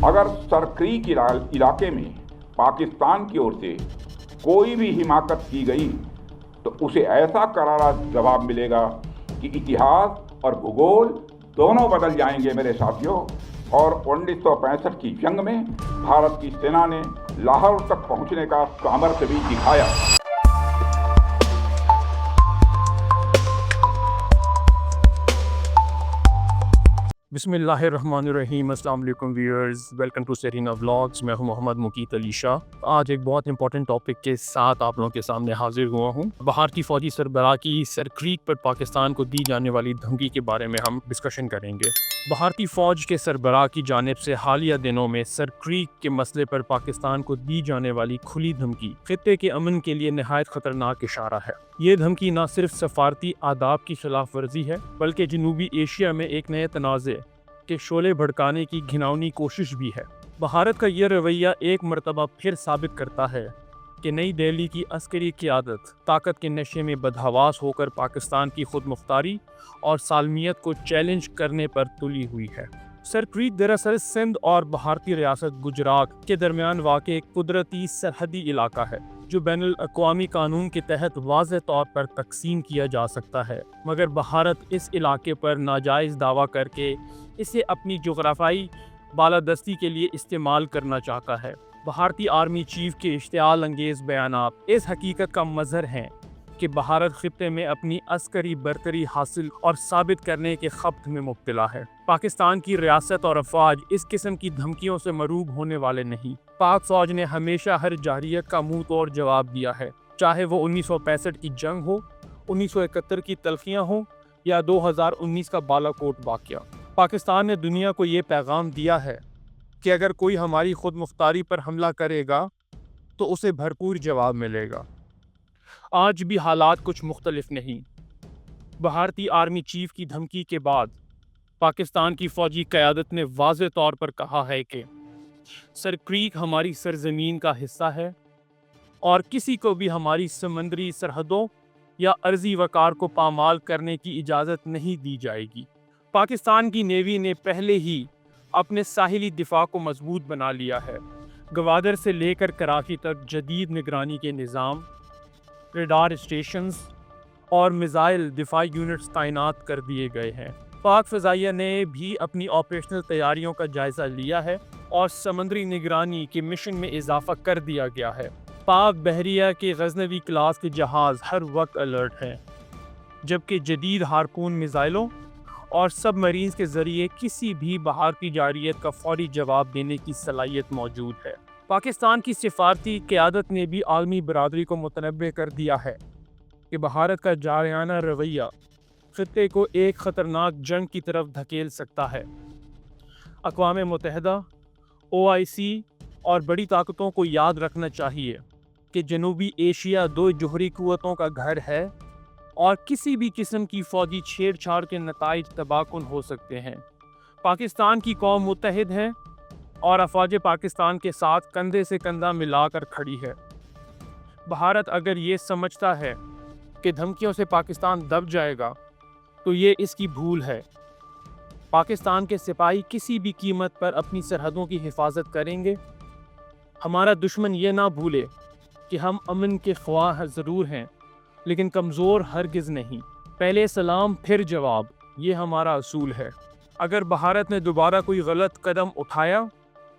अगर सरक्रीक इलाके में पाकिस्तान की ओर से कोई भी हिमाकत की गई तो उसे ऐसा करारा जवाब मिलेगा कि इतिहास और भूगोल दोनों बदल जाएंगे मेरे साथियों। और 1965 की जंग में भारत की सेना ने लाहौर तक पहुंचने का सामर्थ्य भी दिखाया। बिस्मिल्लाहिर्रहमानिर्रहीम। अस्सलाम वालेकुम viewers, welcome to Serena vlogs. मैं हूं मोहम्मद मुकीत अली शाह। आज एक बहुत इंपॉर्टेंट टॉपिक के साथ आप लोगों के सामने हाजिर हुआ हूं। भारतीय फौजी सरबराह की सरक्रीक पर पाकिस्तान को दी जाने वाली धमकी के बारे में हम डिस्कशन करेंगे। भारतीय फ़ौज के सरबराह की जानिब से हालिया दिनों में सरक्रीक के मसले पर पाकिस्तान को दी जाने वाली खुली धमकी खित्ते के अमन के लिए नहायत ख़तरनाक इशारा है। ये धमकी न सिर्फ सफारती आदाब की खिलाफ वर्जी है बल्कि जनूबी एशिया में एक नए तनाज़े के शोले भड़काने की घिनौनी कोशिश भी है। भारत का यह रवैया एक मरतबा फिर साबित करता है कि नई दिल्ली की अस्करी क़यादत ताकत के नशे में बदहवास होकर पाकिस्तान की खुद मुख्तारी और सालमियत को चैलेंज करने पर तुली हुई है। सरक्रीक दरअसल सिंध और भारतीय रियासत गुजरात के दरमियान वाक़े एक कुदरती सरहदी इलाका है जो बैनुल अक़वामी कानून के तहत वाज़ेह तौर पर तक़सीम किया जा सकता है, मगर भारत इस इलाके पर नाजायज़ दावा करके इसे अपनी जोग्राफ़ाई बालादस्ती के लिए इस्तेमाल करना चाहता है। भारतीय आर्मी चीफ के इश्तिआल अंगेज़ बयानात इस हकीकत का मज़हर हैं कि भारत खित्ते में अपनी अस्करी बरतरी हासिल और साबित करने के खब्त में मुब्तला है। पाकिस्तान की रियासत और अफवाज इस किस्म की धमकियों से मरूब होने वाले नहीं। पाक फ़ौज ने हमेशा हर जारियत का मुंह तोड़ जवाब दिया है, चाहे वो 1965 की जंग हो, 1971 की तल्खियाँ हों या 2019 का बालाकोट वाक़या। पाकिस्तान ने दुनिया को ये पैगाम दिया है कि अगर कोई हमारी खुद मुख्तारी पर हमला करेगा तो उसे भरपूर जवाब मिलेगा। आज भी हालात कुछ मुख्तलिफ नहीं। भारतीय आर्मी चीफ की धमकी के बाद पाकिस्तान की फ़ौजी क़यादत ने वाज़ेह तौर पर कहा है कि सरक्रीक हमारी सरज़मीन का हिस्सा है और किसी को भी हमारी समंदरी सरहदों या अर्ज़ी वक़ार को पामाल करने की इजाज़त नहीं दी जाएगी। पाकिस्तान की नेवी ने पहले ही अपने साहिली दिफा को मजबूत बना लिया है। गवादर से लेकर कराची तक जदीद निगरानी के निज़ाम, रडार स्टेशंस और मिसाइल दिफाई यूनिट्स तैनात कर दिए गए हैं। पाक फ़ज़ाइया ने भी अपनी ऑपरेशनल तैयारियों का जायज़ा लिया है और समंदरी निगरानी के मिशन में इजाफा कर दिया गया है। पाक बहरिया के गज़नवी क्लास के जहाज़ हर वक्त अलर्ट हैं, जबकि जदीद हारपून मिसाइलों और सबमरीन्स के ज़रिए किसी भी भारतीय जारियत का फौरी जवाब देने की सलाहियत मौजूद है। पाकिस्तान की सिफारती क़यादत ने भी आलमी बरादरी को मुतनब्बे कर दिया है कि भारत का जारियाना रवैया खित्ते को एक ख़तरनाक जंग की तरफ धकेल सकता है। अक़वाम मुत्तहिदा, OIC और बड़ी ताकतों को याद रखना चाहिए कि जनूबी एशिया दो जोहरी क़ुव्वतों का घर है और किसी भी किस्म की फ़ौजी छेड़छाड़ के नताइज तबाहकुन हो सकते हैं। पाकिस्तान की कौम मुत्तहिद है और अफ़वाज पाकिस्तान के साथ कंधे से कंधा मिलाकर खड़ी है। भारत अगर ये समझता है कि धमकियों से पाकिस्तान दब जाएगा तो ये इसकी भूल है। पाकिस्तान के सिपाही किसी भी कीमत पर अपनी सरहदों की हिफाजत करेंगे। हमारा दुश्मन ये ना भूले कि हम अमन के ख्वाह ज़रूर हैं लेकिन कमज़ोर हरगिज़ नहीं। पहले सलाम फिर जवाब, ये हमारा असूल है। अगर भारत ने दोबारा कोई गलत कदम उठाया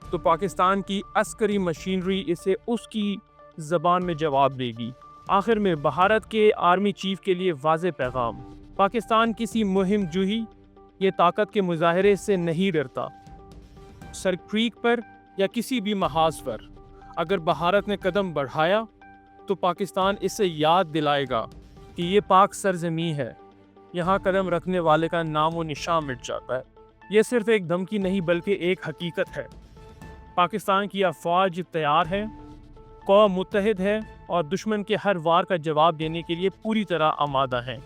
तो पाकिस्तान की अस्करी मशीनरी इसे उसकी ज़बान में जवाब देगी। आखिर में भारत के आर्मी चीफ के लिए वाज़ेह पैगाम, पाकिस्तान किसी मुहिम जुही ये ताकत के मुजाहरे से नहीं डरता। सरक्रीक पर या किसी भी महाज पर अगर भारत ने कदम बढ़ाया तो पाकिस्तान इसे याद दिलाएगा कि ये पाक सरजमी है, यहाँ कदम रखने वाले का नामो निशान मिट जाता है। ये सिर्फ एक धमकी नहीं बल्कि एक हकीकत है। पाकिस्तान की अफवाज तैयार है, कौम मुत्तहिद है और दुश्मन के हर वार का जवाब देने के लिए पूरी तरह आमादा है।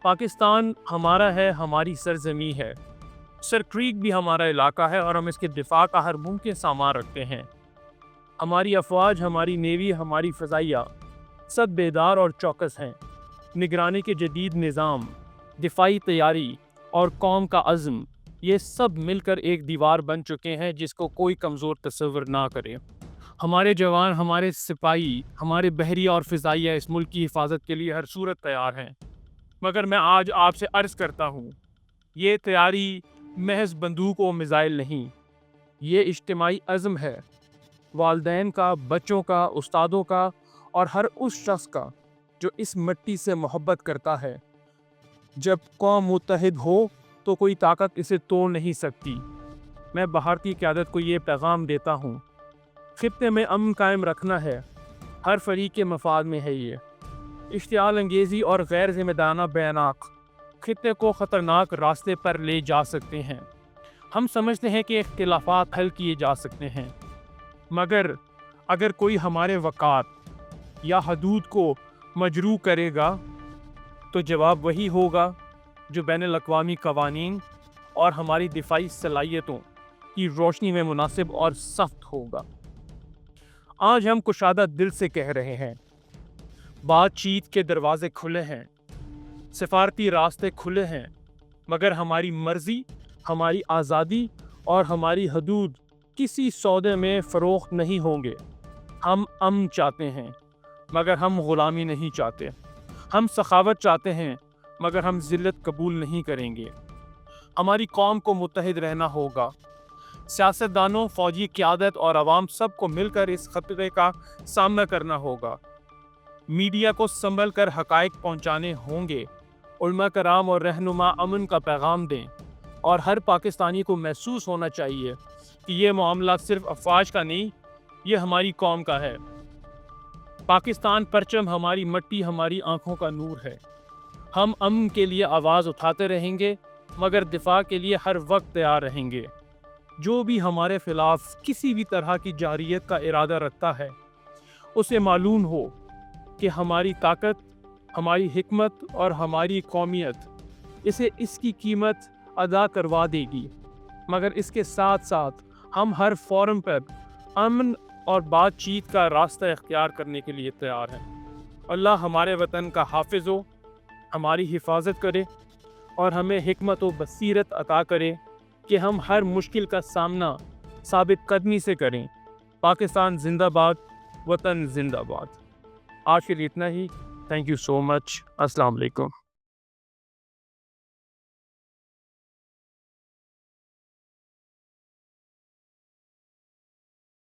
पाकिस्तान हमारा है, हमारी सरजमी है। सरक्रीक भी हमारा इलाका है और हम इसके दिफा का हर मुमकिन सामान रखते हैं। हमारी अफवाज, हमारी नेवी, हमारी फ़ज़ाइया सब बेदार और चौकस हैं। निगरानी के जदीद निज़ाम, दिफाई तैयारी और कौम का अज़्म یہ سب مل کر ایک دیوار بن چکے ہیں جس کو کوئی کمزور تصور نہ کرے۔ ہمارے جوان، ہمارے سپاہی، ہمارے بحری اور فضائیہ اس ملک کی حفاظت کے لیے ہر صورت تیار ہیں، مگر میں آج آپ سے عرض کرتا ہوں، یہ تیاری محض بندوق و میزائل نہیں، یہ اجتماعی عزم ہے، والدین کا، بچوں کا، استادوں کا اور ہر اس شخص کا جو اس مٹی سے محبت کرتا ہے۔ جب قوم متحد ہو تو کوئی طاقت اسے توڑ نہیں سکتی۔ میں بھارتی قیادت کو یہ پیغام دیتا ہوں، خطے میں امن قائم رکھنا ہے، ہر فریق کے مفاد میں ہے۔ یہ اشتعال انگیزی اور غیر ذمہ دارانہ بیانات خطے کو خطرناک راستے پر لے جا سکتے ہیں۔ ہم سمجھتے ہیں کہ اختلافات حل کیے جا سکتے ہیں، مگر اگر کوئی ہمارے وقار یا حدود کو مجروح کرے گا تو جواب وہی ہوگا جو بین الاقوامی قوانین اور ہماری دفاعی صلاحیتوں کی روشنی میں مناسب اور سخت ہوگا۔ آج ہم کشادہ دل سے کہہ رہے ہیں، بات چیت کے دروازے کھلے ہیں، سفارتی راستے کھلے ہیں، مگر ہماری مرضی، ہماری آزادی اور ہماری حدود کسی سودے میں فروخت نہیں ہوں گے۔ ہم امن چاہتے ہیں مگر ہم غلامی نہیں چاہتے، ہم سخاوت چاہتے ہیں مگر ہم ذلت قبول نہیں کریں گے۔ ہماری قوم کو متحد رہنا ہوگا، سیاستدانوں، فوجی قیادت اور عوام سب کو مل کر اس خطرے کا سامنا کرنا ہوگا۔ میڈیا کو سنبھل کر حقائق پہنچانے ہوں گے، علماء کرام اور رہنما امن کا پیغام دیں، اور ہر پاکستانی کو محسوس ہونا چاہیے کہ یہ معاملہ صرف افواج کا نہیں، یہ ہماری قوم کا ہے۔ پاکستان پرچم ہماری مٹی، ہماری آنکھوں کا نور ہے۔ ہم امن کے لیے آواز اٹھاتے رہیں گے مگر دفاع کے لیے ہر وقت تیار رہیں گے۔ جو بھی ہمارے خلاف کسی بھی طرح کی جارحیت کا ارادہ رکھتا ہے، اسے معلوم ہو کہ ہماری طاقت، ہماری حکمت اور ہماری قومیت اسے اس کی قیمت ادا کروا دے گی، مگر اس کے ساتھ ساتھ ہم ہر فورم پر امن اور بات چیت کا راستہ اختیار کرنے کے لیے تیار ہیں۔ اللہ ہمارے وطن کا حافظ ہو، ہماری حفاظت کرے اور ہمیں حکمت و بصیرت عطا کرے کہ ہم ہر مشکل کا سامنا ثابت قدمی سے کریں۔ پاکستان زندہ باد، وطن زندہ باد۔ آج کے لیے اتنا ہی۔ تھینک یو سو مچ۔ السلام علیکم۔